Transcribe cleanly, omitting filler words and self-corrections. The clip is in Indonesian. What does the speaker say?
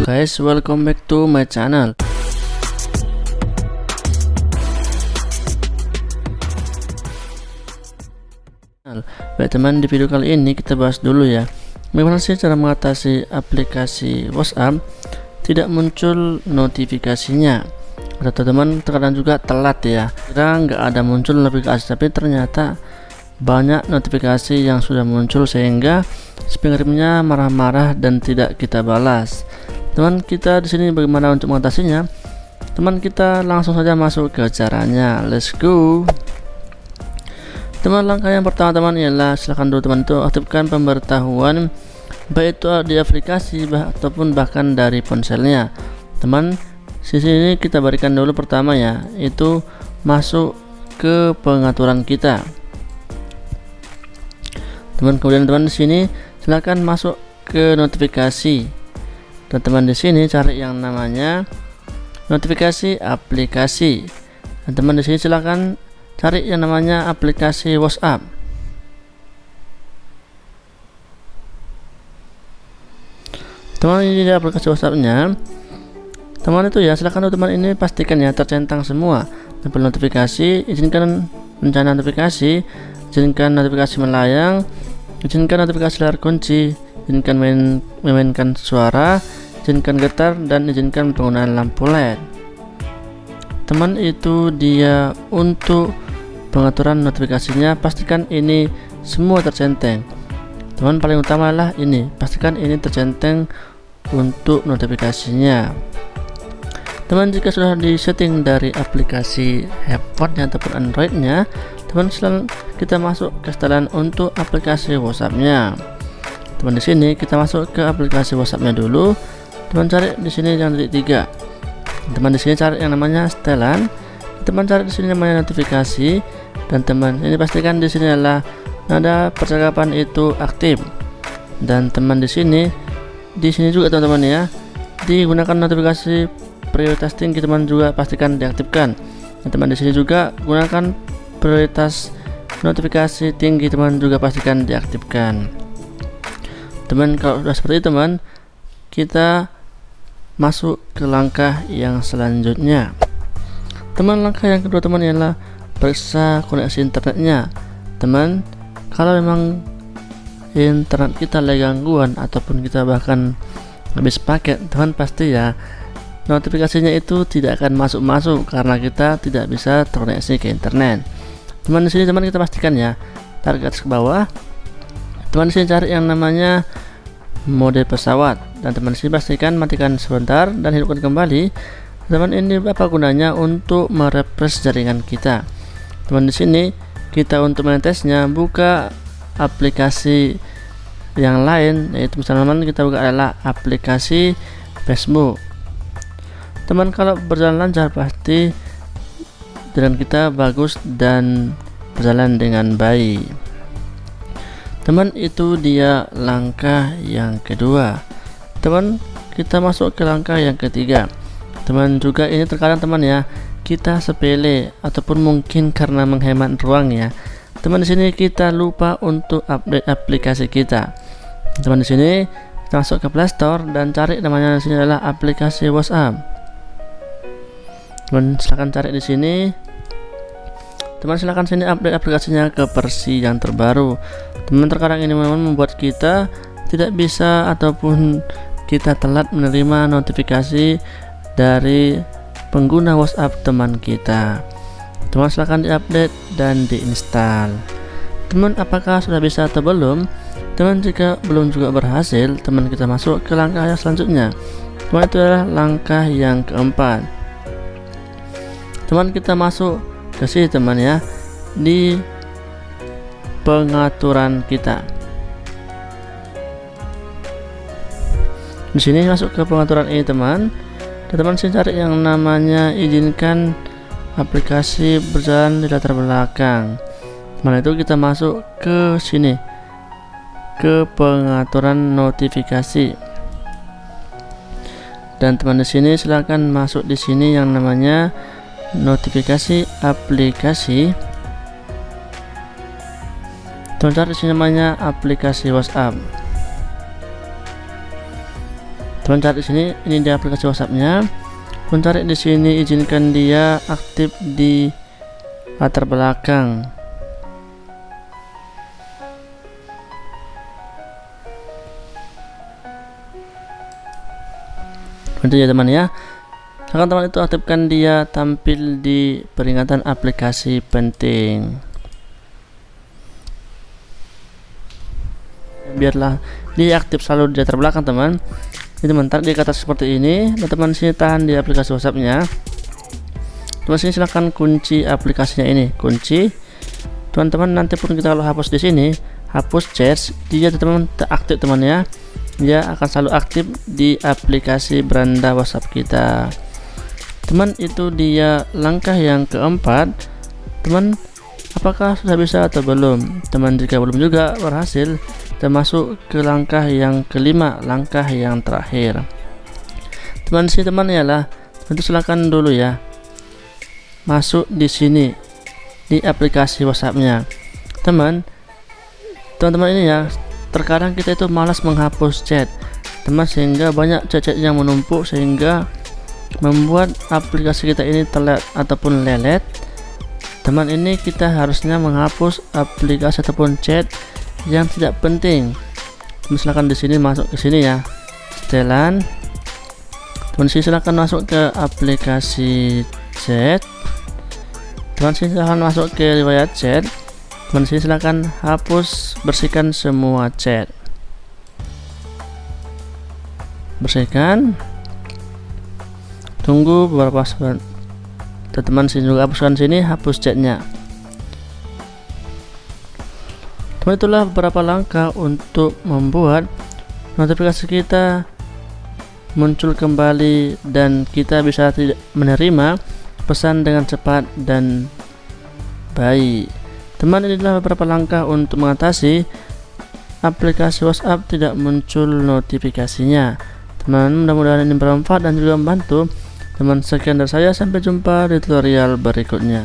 guys, welcome back to my channel. Baik teman, di video kali ini kita bahas dulu ya, bagaimana sih cara mengatasi aplikasi WhatsApp tidak muncul notifikasinya. Atau teman terkadang juga telat ya, kira nggak ada muncul notifikasi, tapi ternyata banyak notifikasi yang sudah muncul sehingga spamnya marah-marah dan tidak kita balas. Teman, kita di sini bagaimana untuk mengatasinya? Teman, kita langsung saja masuk ke caranya. Let's go. Teman, langkah yang pertama teman ialah silahkan dulu teman itu aktifkan pemberitahuan, baik itu di aplikasi ataupun bahkan dari ponselnya. Teman, di sini kita berikan dulu pertama ya, itu masuk ke pengaturan kita. Teman, kemudian teman di sini silakan masuk ke notifikasi. Dan teman di sini cari yang namanya notifikasi aplikasi. Dan teman di sini silakan cari yang namanya aplikasi WhatsApp. Teman, ini di aplikasi WhatsAppnya. Teman itu ya, silakan teman ini pastikan ya tercentang semua. Tempel notifikasi, izinkan rencana notifikasi, izinkan notifikasi melayang, izinkan notifikasi layar kunci, izinkan memainkan suara, izinkan getar, dan izinkan penggunaan lampu LED. Teman, itu dia untuk pengaturan notifikasinya. Pastikan ini semua tercentang. Teman, paling utama adalah ini, pastikan ini tercentang untuk notifikasinya. Teman, jika sudah disetting dari aplikasi handphone ataupun Androidnya, teman silahkan kita masuk ke setelan untuk aplikasi WhatsAppnya. Teman, di sini kita masuk ke aplikasi WhatsAppnya dulu. Teman, cari di sini yang titik 3. Teman, di sini cari yang namanya setelan. Teman, cari di sini namanya notifikasi. Dan teman ini pastikan di sini adalah nada percakapan itu aktif. Dan teman di sini juga teman-teman ya, digunakan notifikasi prioritas tinggi, teman juga pastikan diaktifkan. Dan teman di sini juga gunakan prioritas notifikasi tinggi, teman juga pastikan diaktifkan. Teman, kalau sudah seperti itu teman, kita masuk ke langkah yang selanjutnya. Teman, langkah yang kedua teman ialah periksa koneksi internetnya. Teman, kalau memang internet kita ada gangguan ataupun kita bahkan habis paket, teman pasti ya notifikasinya itu tidak akan masuk karena kita tidak bisa terkoneksi ke internet. Teman, di sini teman kita pastikan ya, tarik ke atas ke bawah. Teman, di sini cari yang namanya mode pesawat, dan teman di sini pastikan matikan sebentar dan hidupkan kembali. Teman, ini apa gunanya? Untuk merefresh jaringan kita. Teman, di sini kita untuk menetesnya buka aplikasi yang lain, yaitu misalnya teman kita buka adalah aplikasi Facebook. Teman, kalau berjalan lancar pasti jalan kita bagus dan berjalan dengan baik. Teman, itu dia langkah yang kedua. Teman, kita masuk ke langkah yang ketiga. Teman, juga ini terkadang teman ya, kita sepele ataupun mungkin karena menghemat ruang ya. Teman, di sini kita lupa untuk update aplikasi kita. Teman, di sini kita masuk ke Play Store dan cari namanya di sini adalah aplikasi WhatsApp. Teman, silahkan cari di sini. Teman, silahkan sini update aplikasinya ke versi yang terbaru. Teman, terkadang ini memang membuat kita tidak bisa ataupun kita telat menerima notifikasi dari pengguna WhatsApp teman kita. Teman, silahkan diupdate dan diinstal. Teman, apakah sudah bisa atau belum? Teman, jika belum juga berhasil, teman kita masuk ke langkah yang selanjutnya. Teman, itu adalah langkah yang keempat. Teman, kita masuk ke sini teman ya, di pengaturan kita. Di sini masuk ke pengaturan ini teman. Dan teman sini cari yang namanya izinkan aplikasi berjalan di latar belakang. Teman, itu kita masuk ke sini, ke pengaturan notifikasi. Dan teman di sini silakan masuk di sini yang namanya notifikasi aplikasi. Teman, cari di sini namanya aplikasi WhatsApp. Teman cari di sini, ini di aplikasi WhatsApp-nya. Teman cari di sini, izinkan dia aktif di latar belakang. Itu ya teman ya. Sekarang teman itu aktifkan dia tampil di peringatan aplikasi penting. Biarlah dia aktif selalu di latar belakang teman. Ini teman tarik di atas seperti ini, dan teman sini tahan di aplikasi WhatsApp-nya. Teman sini silahkan kunci aplikasinya ini, kunci. Teman-teman nanti pun kita kalau hapus di sini, hapus chat, dia teman aktif teman ya. Dia akan selalu aktif di aplikasi beranda WhatsApp kita. Teman, itu dia langkah yang keempat. Teman, apakah sudah bisa atau belum? Teman, jika belum juga berhasil, kita masuk ke langkah yang kelima, langkah yang terakhir. Teman sih teman ya lah, tentu silakan dulu ya masuk di sini di aplikasi WhatsApp-nya. Teman-teman ini ya, terkadang kita itu malas menghapus chat teman, sehingga banyak chat-chat yang menumpuk sehingga membuat aplikasi kita ini telat ataupun lelet. Teman, ini kita harusnya menghapus aplikasi ataupun chat yang tidak penting. Misalkan di sini masuk ke sini ya, setelan. Teman sini silakan masuk ke aplikasi chat. Teman sini silakan masuk ke riwayat chat. Teman sini silakan hapus, bersihkan semua chat. Bersihkan. Tunggu beberapa saat. Teman sini juga hapuskan sini, hapus chatnya. Teman, itulah beberapa langkah untuk membuat notifikasi kita muncul kembali dan kita bisa tidak menerima pesan dengan cepat dan baik. Teman, inilah beberapa langkah untuk mengatasi aplikasi WhatsApp tidak muncul notifikasinya. Teman, mudah-mudahan ini bermanfaat dan juga membantu. Teman, sekian dari saya, sampai jumpa di tutorial berikutnya.